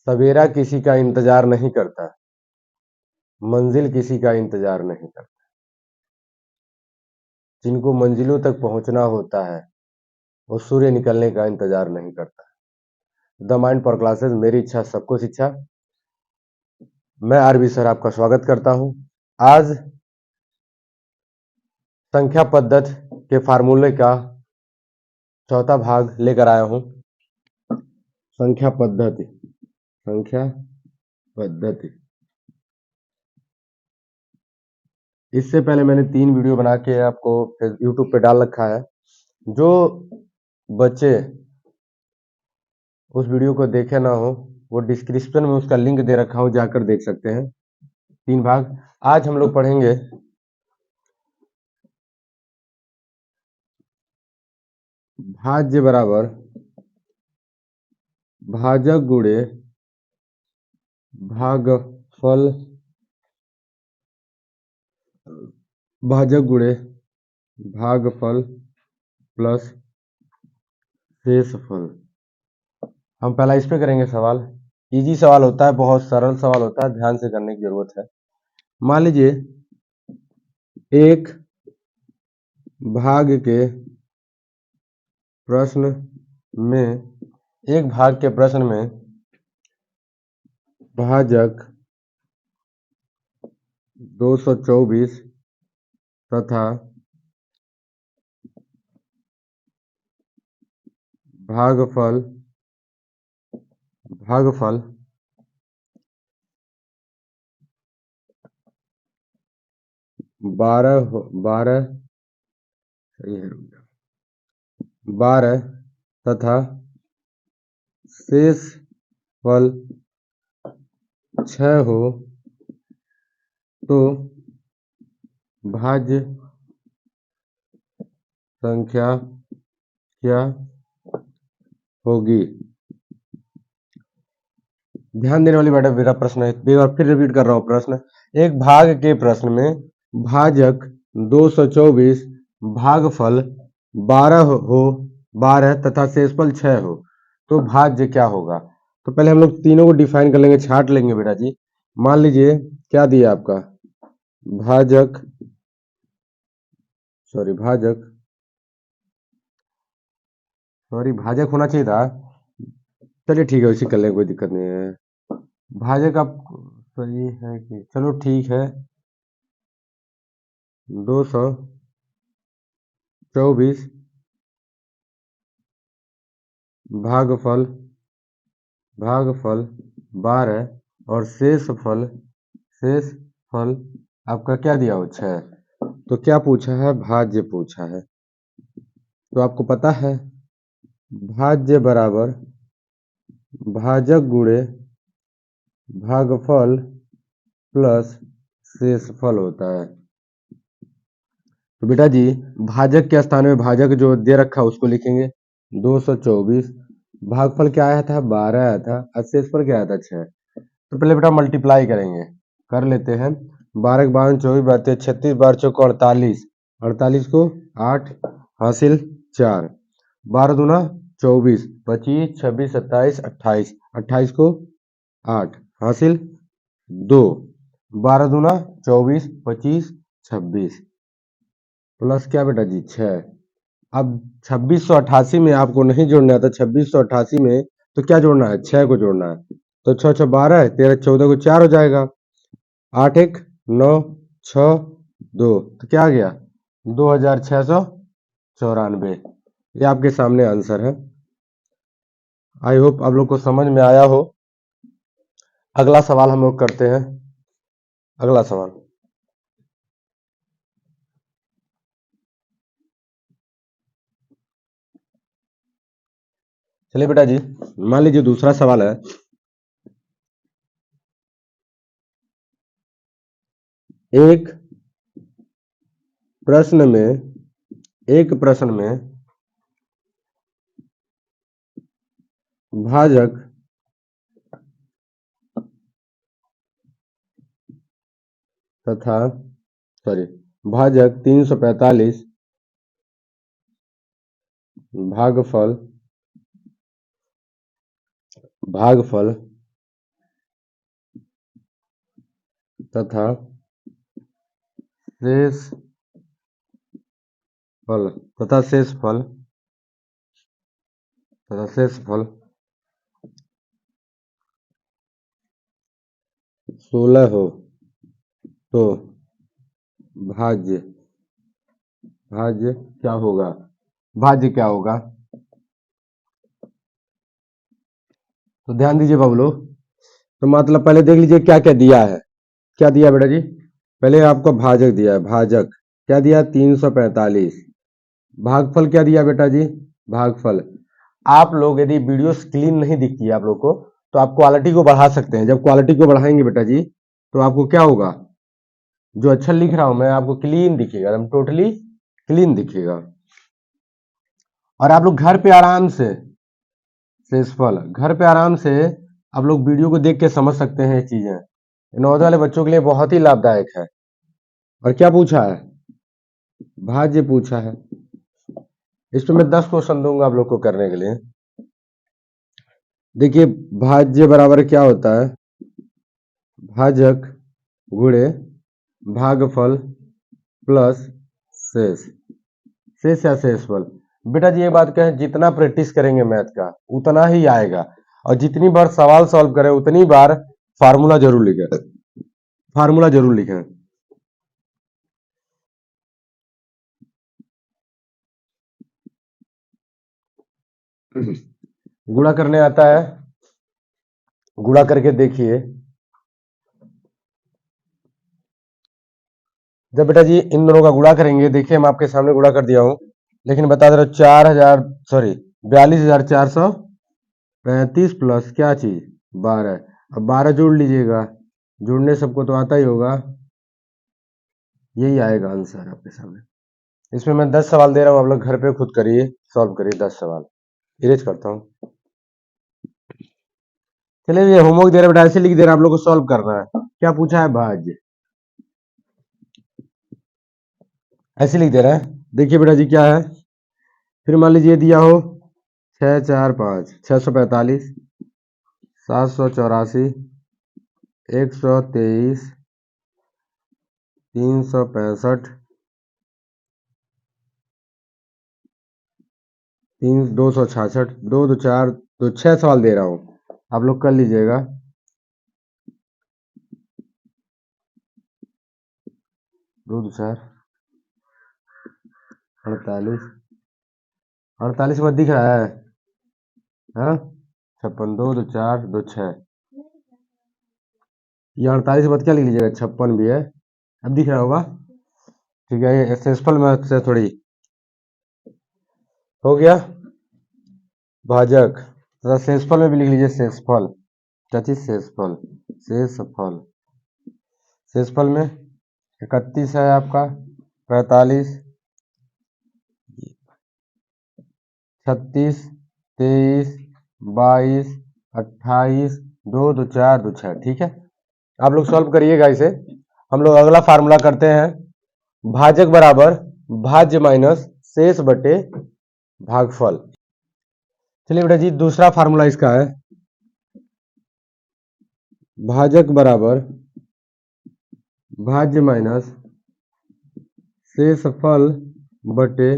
सवेरा किसी का इंतजार नहीं करता, मंजिल किसी का इंतजार नहीं करता। जिनको मंजिलों तक पहुंचना होता है वो सूर्य निकलने का इंतजार नहीं करता। द माइंड फॉर क्लासेस, मेरी इच्छा सबको शिक्षा। मैं आरबी सर आपका स्वागत करता हूं। आज संख्या पद्धति के फार्मूले का चौथा भाग लेकर आया हूं। संख्या पद्धति, संख्या पद्धति। इससे पहले मैंने 3 वीडियो बना के आपको यूट्यूब पे डाल रखा है। जो बच्चे उस वीडियो को देखे ना हो वो डिस्क्रिप्शन में उसका लिंक दे रखा हूं, जाकर देख सकते हैं। 3 भाग। आज हम लोग पढ़ेंगे भाज्य बराबर भाजक गुणे भागफल, भाजक गुणे भागफल प्लस शेषफल। हम पहला इस पे करेंगे सवाल। इजी सवाल होता है, बहुत सरल सवाल होता है, ध्यान से करने की जरूरत है। मान लीजिए एक भाग के प्रश्न में, एक भाग के प्रश्न में भाजक 224 तथा भागफल 12 तथा शेष फल 6 हो तो भाज्य संख्या क्या होगी। ध्यान देने वाली बात है। मेरा प्रश्न है, एक बार फिर रिपीट कर रहा हूं प्रश्न। एक भाग के प्रश्न में भाजक 224 भागफल 12 तथा शेषफल 6 हो तो भाज्य क्या होगा। तो पहले हम लोग तीनों को डिफाइन कर लेंगे, छाट लेंगे बेटा जी। मान लीजिए क्या दिया आपका, भाजक भाजक होना चाहिए था। चलिए ठीक है, उसी कर लेंगे, कोई दिक्कत नहीं है। भाजक आप सही है कि, चलो ठीक है। 224 भागफल 12 और शेषफल आपका क्या दिया हो, 6। तो क्या पूछा है, भाज्य पूछा है। तो आपको पता है भाज्य बराबर भाजक गुणे भागफल प्लस शेषफल होता है। तो बेटा जी भाजक के स्थान में भाजक जो दे रखा है उसको लिखेंगे 224, भागफल क्या आया था, 12 आया था, और शेषफल क्या आया था, 6। तो पहले बेटा मल्टीप्लाई करेंगे, कर लेते हैं। 12 के 12 24 बातें 36, 12 चौक 48, 48 को 8 हासिल 4, 12 दूना 24, 25 26 27 28, 28 को 8 हासिल 2, 12 दूना 24 25 26 प्लस क्या बेटा जी 6। अब 2688 में आपको नहीं जोड़ना है, तो 2688 में तो क्या जोड़ना है, 6 को जोड़ना है। तो 6 6 12, 13 14 को 4 हो जाएगा, 8 1 9 6 2, तो क्या आ गया 2694। ये आपके सामने आंसर है। आई होप आप लोग को समझ में आया हो। अगला सवाल हम लोग करते हैं। अगला सवाल, चलिए बेटा जी मान लीजिए दूसरा सवाल है। एक प्रश्न में भाजक तथा भाजक 345 भागफल तथा शेष फल तथा शेष फल 16 हो तो भाज्य क्या होगा? भाज्य क्या होगा? तो ध्यान दीजिए बाबू लोग। तो मतलब पहले देख लीजिए क्या क्या दिया है। क्या दिया बेटा जी? पहले आपको भाजक दिया है। भाजक क्या दिया? 345। भागफल क्या दिया बेटा जी? भागफल। आप लोग यदि वीडियो क्लीन नहीं दिखती है आप लोग को, तो आप क्वालिटी को बढ़ा सकते हैं। जब क्वालिटी को बढ़ाएंगे बेटा जी, तो आपको क्या होगा? जो अक्षर लिख रहा हूं मैं आपको क्लीन दिखेगा, एकदम टोटली क्लीन दिखेगा। और आप लोग घर पे आराम से शेषफल, घर पे आराम से आप लोग वीडियो को देख के समझ सकते हैं ये चीजें। नवोदय वाले बच्चों के लिए बहुत ही लाभदायक है। और क्या पूछा है? भाज्य पूछा है। इस पे मैं 10 क्वेश्चन दूंगा आप लोग को करने के लिए। देखिए भाज्य बराबर क्या होता है? भाजक गुणे भागफल प्लस शेष। शेष या शेषफल। बेटा जी ये बात कहें, जितना प्रैक्टिस करेंगे मैथ का उतना ही आएगा। और जितनी बार सवाल सॉल्व करें उतनी बार फार्मूला जरूर लिखें। फार्मूला जरूर लिखें। गुणा करने आता है? गुणा करके देखिए। जब बेटा जी इन दोनों का गुणा करेंगे, देखिए मैं आपके सामने गुणा कर दिया हूं, लेकिन बता दे रहा हूं 42,435 प्लस क्या चीज? 12। अब 12 जोड़ लीजिएगा। जोड़ने सबको तो आता ही होगा। यही आएगा आंसर आपके सामने। इसमें मैं 10 सवाल दे रहा हूं, आप लोग घर पे खुद करिए, सॉल्व करिए 10 सवाल। इरेज करता हूं। चलिए ये होमवर्क दे रहा है बेटा, ऐसे लिख दे रहा है, आप लोग को सॉल्व करना है। क्या पूछा है? भाज्य। ऐसे लिख दे रहा है। देखिए बेटा जी क्या है। फिर मान लीजिए दिया हो 6 4 5 645 784 123 365 266 2 2 4 तो 6 सवाल दे रहा हूं, आप लोग कर लीजिएगा। 2 2 4 48 48 में दिख रहा है? हाँ 56 2 2 4 2 6। ये 48 मत क्या लिख लीजिएगा, 56 भी है। अब दिख रहा होगा। ठीक है, ये सेंसफल में से थोड़ी हो गया। भाजक तथा सेंसफल में भी लिख लीजिए सेंसफल। क्या चीज? सेंसफल। शेषफल। शेषफल में 31 है आपका, 45 36 23 22 28 2 2 4 2 6। ठीक है, आप लोग सॉल्व करिएगा इसे। हम लोग अगला फार्मूला करते हैं। भाजक बराबर भाज्य माइनस शेष बटे भागफल। चलिए बेटा जी दूसरा फार्मूला इसका है। भाजक बराबर भाज्य माइनस शेषफल बटे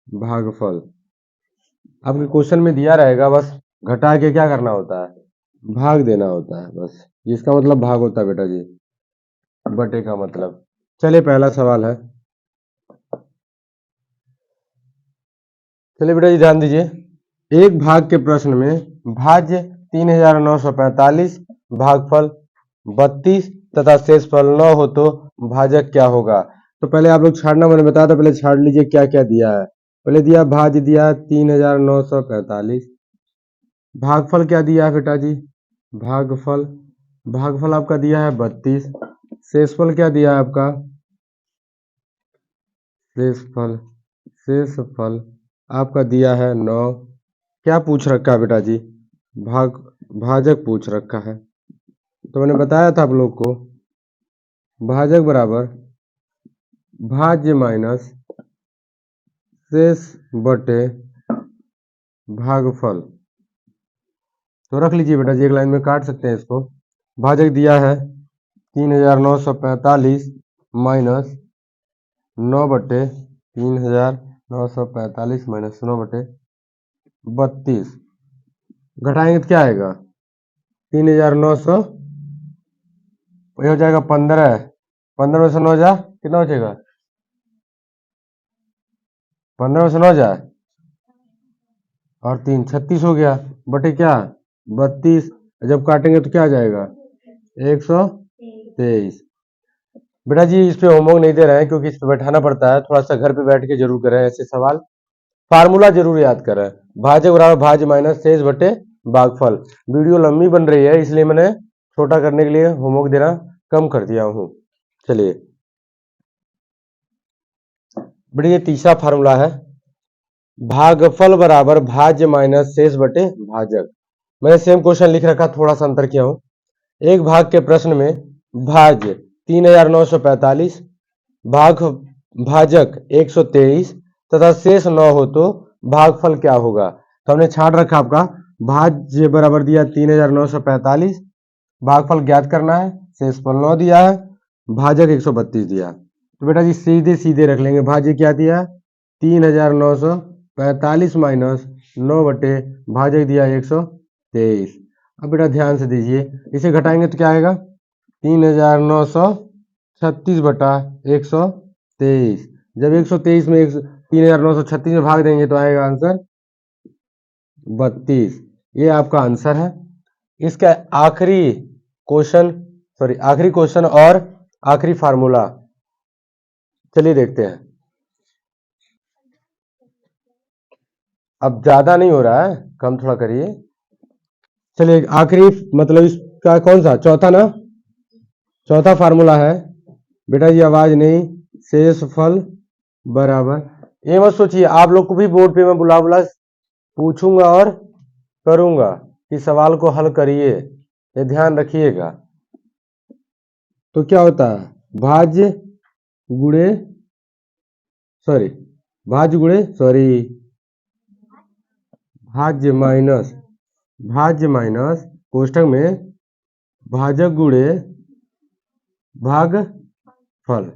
भागफल। आपके क्वेश्चन में दिया रहेगा, बस घटा के क्या करना होता है? भाग देना होता है बस। इसका मतलब भाग होता है बेटा जी, बटे का मतलब। चलिए पहला सवाल है। चलिए बेटा जी ध्यान दीजिए। एक भाग के प्रश्न में भाज्य 3945, भागफल 32 तथा शेषफल 9 हो तो भाजक क्या होगा? तो पहले आप लोग छाड़ना मैंने बताया था, पहले छाड़ लीजिए क्या क्या दिया है। पहले दिया भाज्य दिया 3945। भागफल क्या दिया है बेटा जी? भागफल भागफल आपका दिया है 32। शेषफल क्या दिया है आपका? शेषफल शेषफल आपका दिया है 9। क्या पूछ रखा है बेटा जी? भाग भाजक पूछ रखा है। तो मैंने बताया था आप लोग को, भाजक बराबर भाज्य माइनस शेष बटे भागफल। तो रख लीजिए बेटा जी, एक लाइन में काट सकते हैं इसको। भाजक दिया है 3945 माइनस 9/3945 माइनस 9/32 घटाएंगे तो क्या आएगा 3900 ये हो जाएगा 15 15 में से 9 जा कितना बचेगा 15 में से 9 जाए और 3 36 हो गया बटे क्या 32 जब काटेंगे तो क्या आ जाएगा 123 बेटा जी इस पे होमवर्क नहीं दे रहे हैं क्योंकि इस पे बैठाना पड़ता है थोड़ा सा घर पे बैठ के जरूर करें ऐसे सवाल फार्मूला जरूर याद करें भाजक बराबर भाज्य माइनस शेष बटे भागफल वीडियो लंबी बन रही है इसलिए मैंने छोटा करने के लिए होमवर्क देना कम कर दिया हूं चलिए बेटा ये तीसरा फार्मूला है भागफल बराबर भाज्य माइनस शेष बटे भाजक मैंने सेम क्वेश्चन लिख रखा थोड़ा सा अंतर किया हूं एक भाग के प्रश्न में भाज्य 3945 भाजक 123 तथा शेष 9 हो तो भागफल क्या होगा तो हमने छाट रखा आपका भाज्य बराबर दिया 3945 भागफल ज्ञात करना है शेषफल 9 दिया है भाजक 132 दिया तो बेटा जी सीधे सीधे रख लेंगे भाज्य क्या दिया 3945 माइनस 9 बटे भाजक दिया 123 अब बेटा ध्यान से दीजिए इसे घटाएंगे तो क्या आएगा 3936 बटा 123 जब 123 में 3936 में भाग देंगे तो आएगा आंसर 32 ये आपका आंसर है इसका आखिरी क्वेश्चन और आखिरी फार्मूला चलिए देखते हैं अब ज्यादा नहीं हो रहा है कम थोड़ा करिए चलिए आखिरी मतलब इसका कौन सा चौथा फार्मूला है बेटा जी आवाज नहीं शेषफल बराबर ये मत सोचिए आप लोग को भी बोर्ड पे मैं बुला पूछूंगा और करूंगा कि सवाल को हल करिए ये ध्यान रखिएगा तो क्या होता है भाज्य गुणे भाज्य माइनस कोष्ठक में भाजक गुणे भागफल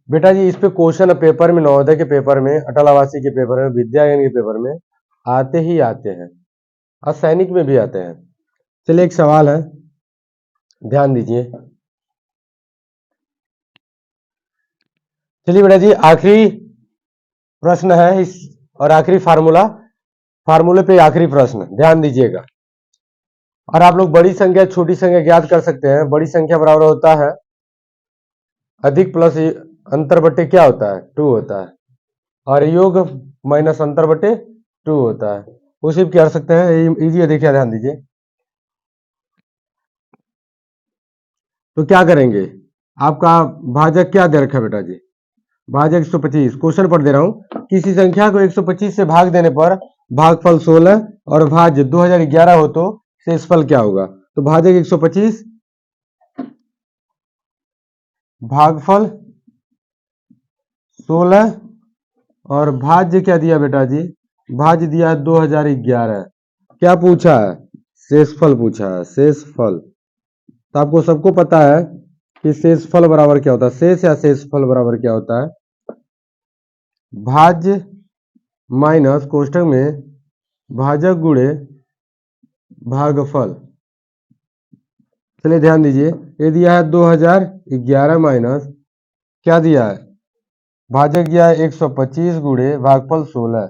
बेटा जी इस पे क्वेश्चन पेपर में नवोदय के पेपर में अटल आवासीय के पेपर में विद्यायन के पेपर में आते ही आते हैं और सैनिक में भी आते हैं चलिए एक सवाल है ध्यान दीजिए चलिए बेटा जी आखिरी प्रश्न है इस और आखिरी फार्मूले पे आखिरी प्रश्न ध्यान दीजिएगा और आप लोग बड़ी संख्या छोटी संख्या ज्ञात कर सकते हैं बड़ी संख्या बराबर होता है अधिक प्लस अंतर बटे क्या होता है 2 होता है और योग माइनस अंतर बटे 2 होता है उसी भी कर सकते हैं इजी है देखिए ध्यान दीजिए तो क्या करेंगे आपका भाजक क्या दे रखा है बेटा जी भाजक 125 क्वेश्चन पर दे रहा हूं किसी संख्या को 125 से भाग देने पर भागफल 16 और भाज्य 2011 हो तो शेषफल क्या होगा तो भाजक 125 भागफल 16 और भाज्य क्या दिया बेटा जी भाज्य दिया 2011 क्या पूछा है शेषफल पूछा है शेषफल तो आपको सबको पता है कि शेषफल बराबर क्या होता है शेष या शेषफल बराबर क्या होता है भाज्य माइनस कोष्ठक में भाजक गुणे भागफल चलिए ध्यान दीजिए ये दिया है 2011 माइनस क्या दिया है भाजक दिया है 125 गुणे भागफल 16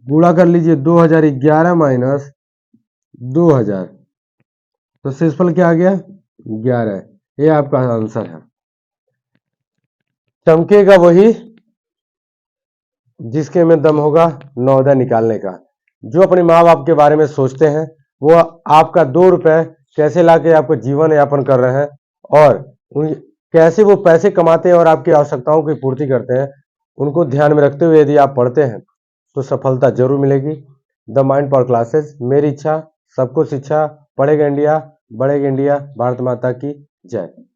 गुणा कर लीजिए 2011 माइनस 2000 तो शेषफल क्या आ गया 11 ये आपका आंसर है चमकेगा वही जिसके में दम होगा नवोदय निकालने का जो अपने माँ बाप के बारे में सोचते हैं वो आपका 2 रुपए कैसे लाके आपको जीवन यापन कर रहे हैं और कैसे वो पैसे कमाते हैं और आपकी आवश्यकताओं की पूर्ति करते हैं उनको ध्यान में रखते हुए यदि आप पढ़ते हैं तो सफलता जरूर मिलेगी द माइंड पावर क्लासेस मेरी इच्छा सबको शिक्षा पढ़ेगा इंडिया बढ़ेगा इंडिया भारत माता की जय